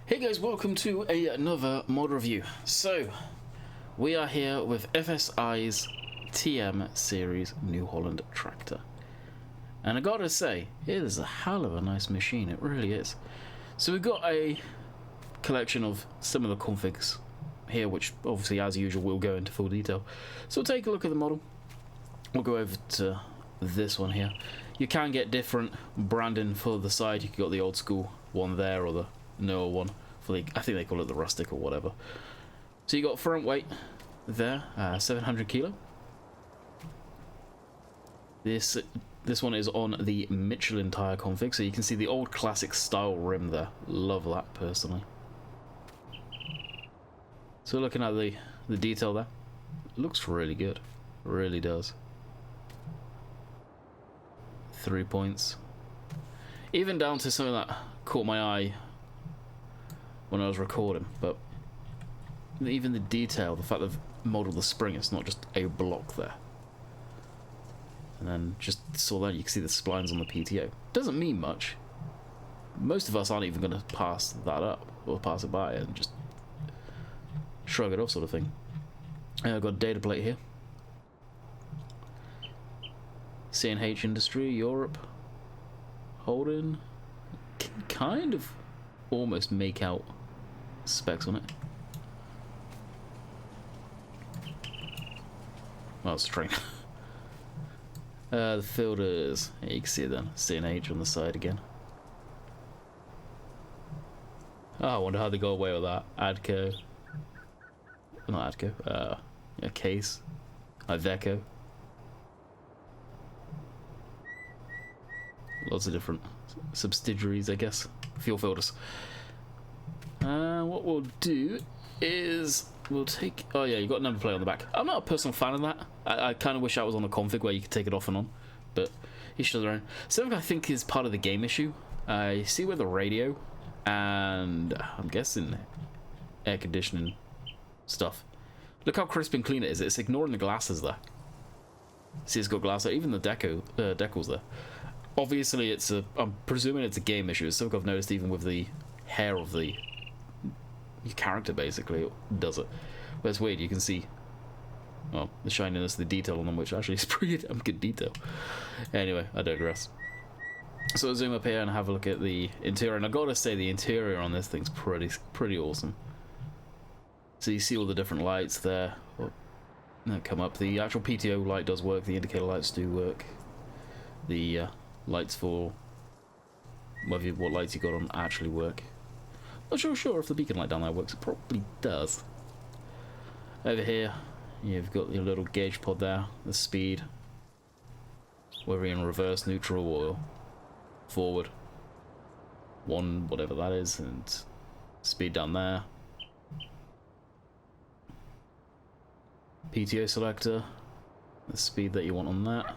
Hey guys, welcome to another mod review. So, we are here with FSI's TM series New Holland Tractor. And I gotta say, it is a hell of a nice machine, it really is. So we've got a collection of some of the configs here, which obviously as usual we'll go into full detail. So we'll take a look at the model. We'll go over to this one here. You can get different branding for the side. You got the old school one there, or the newer one for the, I think they call it the rustic or whatever. So you got front weight there, 700 kilo. This one is on the Michelin tire config, so you can see the old classic style rim there. Love that personally. So looking at the detail there, looks really good, really does. 3 points, even down to something that caught my eye when I was recording, but even the detail, the fact they've modelled the spring, it's not just a block there. And then just saw that, you can see the splines on the PTO. Doesn't mean much. Most of us aren't even going to pass that up or pass it by and just shrug it off, sort of thing. I've got a data plate here. CNH Industry, Europe, Holden. Can kind of almost make out specs on it. Well, it's a train. The filters, yeah, you can see it then. CNH on the side again. Oh, I wonder how they got away with that. Adco. Not Adco. Yeah, Case. Iveco. Lots of different subsidiaries, I guess. Fuel filters. What we'll do is we'll take. Oh yeah, you got a number plate on the back. I'm not a personal fan of that. I kind of wish that was on the config where you could take it off and on, but each to their own. Something I think is part of the game issue. You see with the radio, and I'm guessing air conditioning stuff. Look how crisp and clean it is. It's ignoring the glasses there. See, it's got glass there. Even the decals there. Obviously, I'm presuming it's a game issue. It's something I've noticed even with the hair of the character, basically, it does it. But it's weird, you can see, well, the shininess, the detail on them, which actually is pretty damn good detail. Anyway, I digress. So I'll zoom up here and have a look at the interior, and I've got to say the interior on this thing's pretty awesome. So you see all the different lights there that come up. The actual PTO light does work, the indicator lights do work. The lights for what lights you got on actually work. Not sure if the beacon light down there works. It probably does. Over here, you've got your little gauge pod there, the speed, whether you're in reverse, neutral, or forward. One, whatever that is, and speed down there. PTO selector, the speed that you want on that.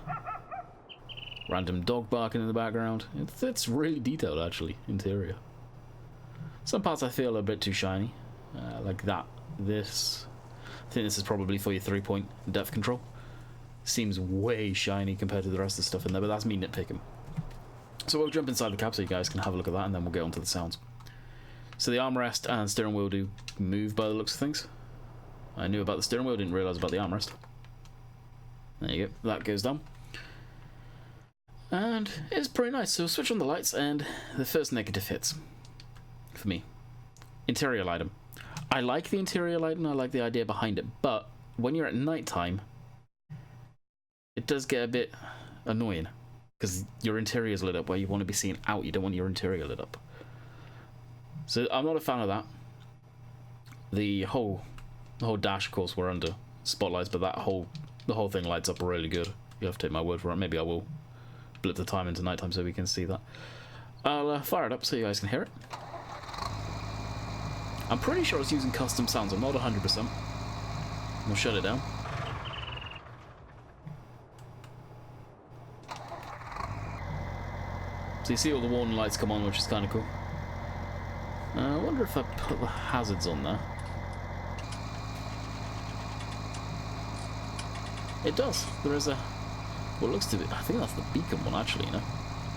Random dog barking in the background. It's really detailed, actually, interior. Some parts I feel are a bit too shiny, like that. I think this is probably for your 3-point depth control. Seems way shiny compared to the rest of the stuff in there, but that's me nitpicking. So we'll jump inside the cab so you guys can have a look at that, and then we'll get on to the sounds. So the armrest and steering wheel do move by the looks of things. I knew about the steering wheel, didn't realise about the armrest. There you go, that goes down. And it's pretty nice. So switch on the lights, and the first negative hits for me. Interior lighting. I like the interior lighting, I like the idea behind it, but when you're at night time, it does get a bit annoying because your interior is lit up where you want to be seen out. You don't want your interior lit up. So I'm not a fan of that. The whole dash, of course, we're under spotlights, but the whole thing lights up really good. You have to take my word for it. Maybe I will blip the time into nighttime so we can see that. I'll fire it up so you guys can hear it. I'm pretty sure it's using custom sounds. I'm not 100%. We'll shut it down. So you see all the warning lights come on, which is kind of cool. I wonder if I put the hazards on there. It does. There is a, what looks to be, I think that's the beacon one actually, you know.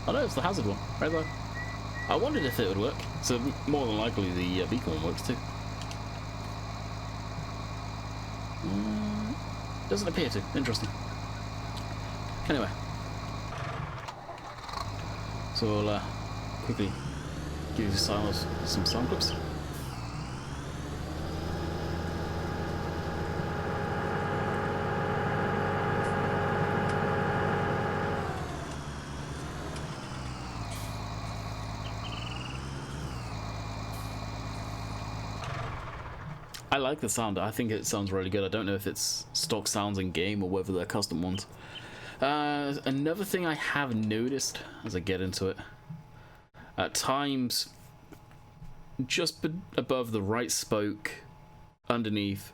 Oh no, it's the hazard one, right there. I wondered if it would work. So more than likely the beacon one works too. Doesn't appear to. Interesting. Anyway. So we'll quickly give you some sound clips. I like the sound. I think it sounds really good. I don't know if it's stock sounds in game or whether they're custom ones. Another thing I have noticed as I get into it, at times, just above the right spoke, underneath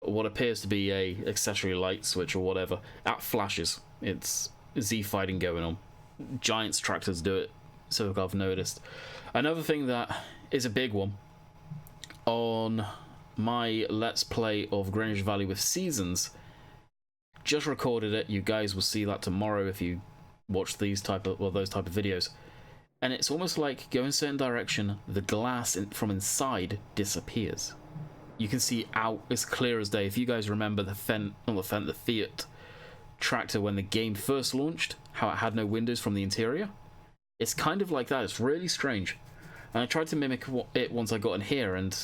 what appears to be a accessory light switch or whatever, that flashes. It's Z fighting going on. Giants tractors do it, so I've noticed. Another thing that is a big one on my Let's Play of Greenwich Valley with Seasons, just recorded it. You guys will see that tomorrow if you watch those type of videos. And it's almost like go in a certain direction, the glass from inside disappears. You can see out as clear as day. If you guys remember the Fiat tractor when the game first launched, how it had no windows from the interior, it's kind of like that. It's really strange. And I tried to mimic it once I got in here, and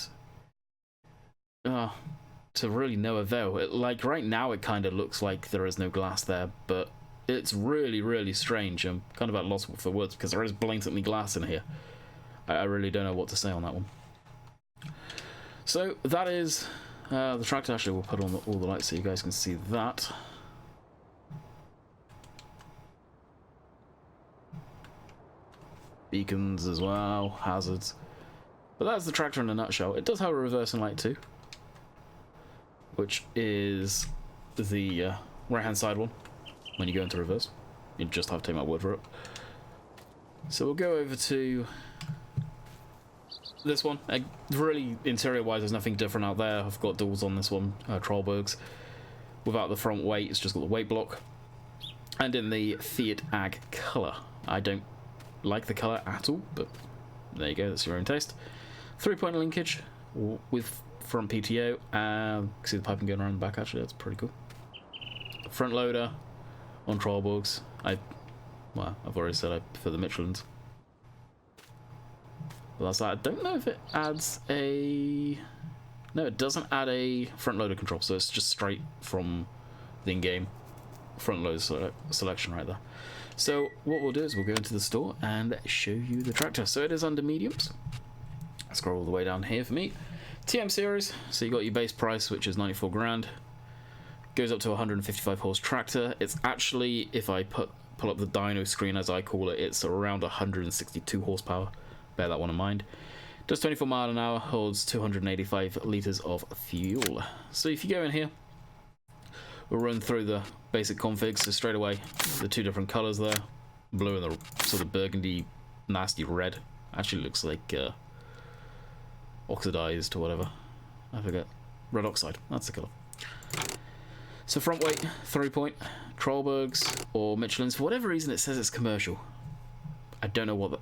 to really no avail. Like right now it kind of looks like there is no glass there, but it's really, really strange. I'm kind of at loss for words because there is blatantly glass in here. I really don't know what to say on that one. So that is the tractor. Actually, we'll put on all the lights so you guys can see that. Beacons as well, hazards. But that's the tractor in a nutshell. It does have a reversing light too, which is the right-hand side one. When you go into reverse, you just have to take my word for it. So we'll go over to this one. Really, interior-wise, there's nothing different out there. I've got duals on this one, Trollbergs. Without the front weight, it's just got the weight block. And in the Fiat Ag colour. I don't like the colour at all, but there you go, that's your own taste. 3-point linkage with front PTO. See the piping going around the back, actually, that's pretty cool. Front loader on Trollbergs. I've already said I prefer the Michelins. Well, that's that. I don't know if it adds a... No, it doesn't add a front loader control, so it's just straight from the in-game front loader selection right there. So what we'll do is we'll go into the store and show you the tractor. So it is under mediums. Scroll all the way down here for me. TM series, so you got your base price, which is 94 grand. Goes up to 155 horse tractor. It's actually, if I pull up the dyno screen as I call it, it's around 162 horsepower. Bear that one in mind. Does 24 mile an hour, holds 285 litres of fuel. So if you go in here, we'll run through the basic configs. So straight away, the two different colours there. Blue and the sort of burgundy, nasty red. Actually looks like oxidized or whatever. I forget. Red oxide, that's the colour. So front weight, 3-point, Trollbergs or Michelins. For whatever reason, it says it's commercial. I don't know why.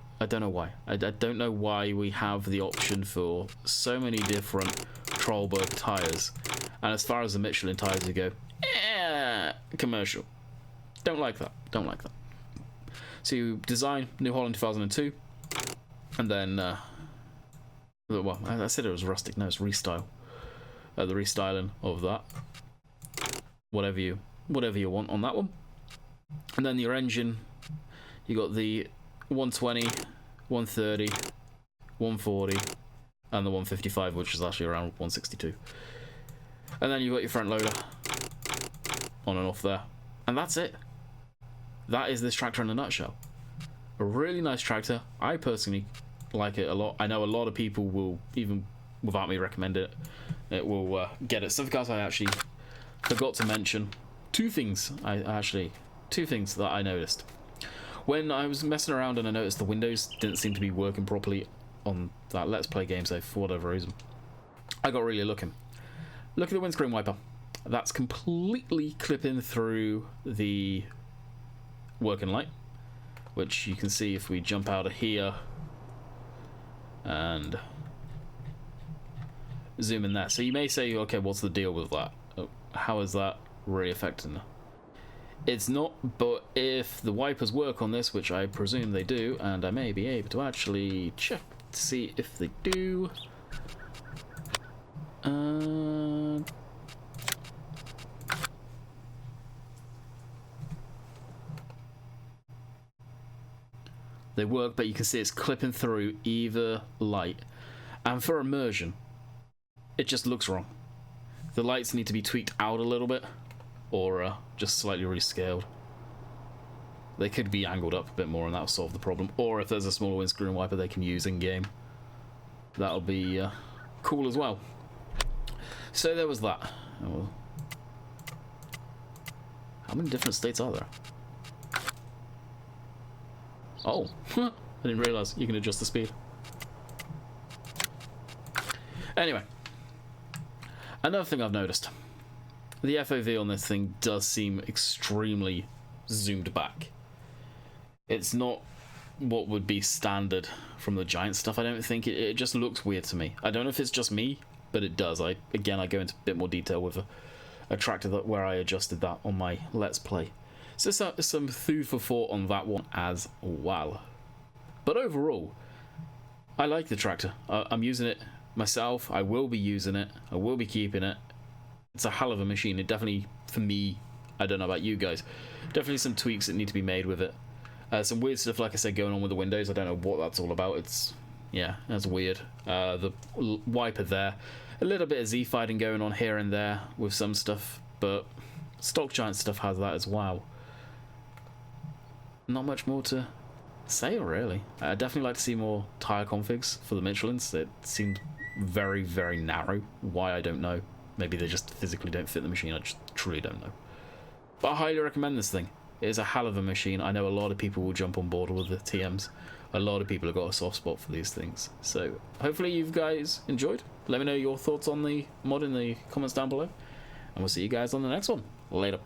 I don't know why we have the option for so many different Trollberg tires. And as far as the Michelin tires go, commercial. Don't like that. Don't like that. So you design New Holland 2002, and then well, I said it was rustic. No, it's restyle. The restyling of that. Whatever you want on that one. And then your engine, you got the 120, 130, 140, and the 155, which is actually around 162. And then you've got your front loader on and off there. And that's it. That is this tractor in a nutshell. A really nice tractor. I personally like it a lot. I know a lot of people will, even without me recommending it, will get it. So because I actually forgot to mention two things that I noticed. When I was messing around and I noticed the windows didn't seem to be working properly on that Let's Play game, so for whatever reason, I got really looking. Look at the windscreen wiper. That's completely clipping through the working light, which you can see if we jump out of here. and zoom in there. So you may say, okay, what's the deal with that? How is that really affecting? It's not, but if the wipers work on this, which I presume they do, and I may be able to actually check to see if they do. They work, but you can see it's clipping through either light. And for immersion, it just looks wrong. The lights need to be tweaked out a little bit, or just slightly rescaled. They could be angled up a bit more and that'll solve the problem. Or if there's a smaller windscreen wiper they can use in game, that'll be cool as well. So there was that. Oh. How many different states are there? Oh, I didn't realise you can adjust the speed. Anyway, another thing I've noticed. The FOV on this thing does seem extremely zoomed back. It's not what would be standard from the giant stuff, I don't think. It just looks weird to me. I don't know if it's just me, but it does. Again, I go into a bit more detail with a tractor where I adjusted that on my Let's Play. So some food for thought on that one as well. But overall, I like the tractor. I'm using it myself. I will be using it. I will be keeping it. It's a hell of a machine. It definitely, for me, I don't know about you guys, definitely some tweaks that need to be made with it. Some weird stuff, like I said, going on with the windows. I don't know what that's all about. Yeah, that's weird. The wiper there. A little bit of Z fighting going on here and there with some stuff, but stock giant stuff has that as well. Not much more to say, really. I'd definitely like to see more tyre configs for the Michelins. It seemed very, very narrow. Why, I don't know. Maybe they just physically don't fit the machine. I just truly don't know. But I highly recommend this thing. It is a hell of a machine. I know a lot of people will jump on board with the TMs. A lot of people have got a soft spot for these things. So hopefully you guys enjoyed. Let me know your thoughts on the mod in the comments down below. And we'll see you guys on the next one. Later.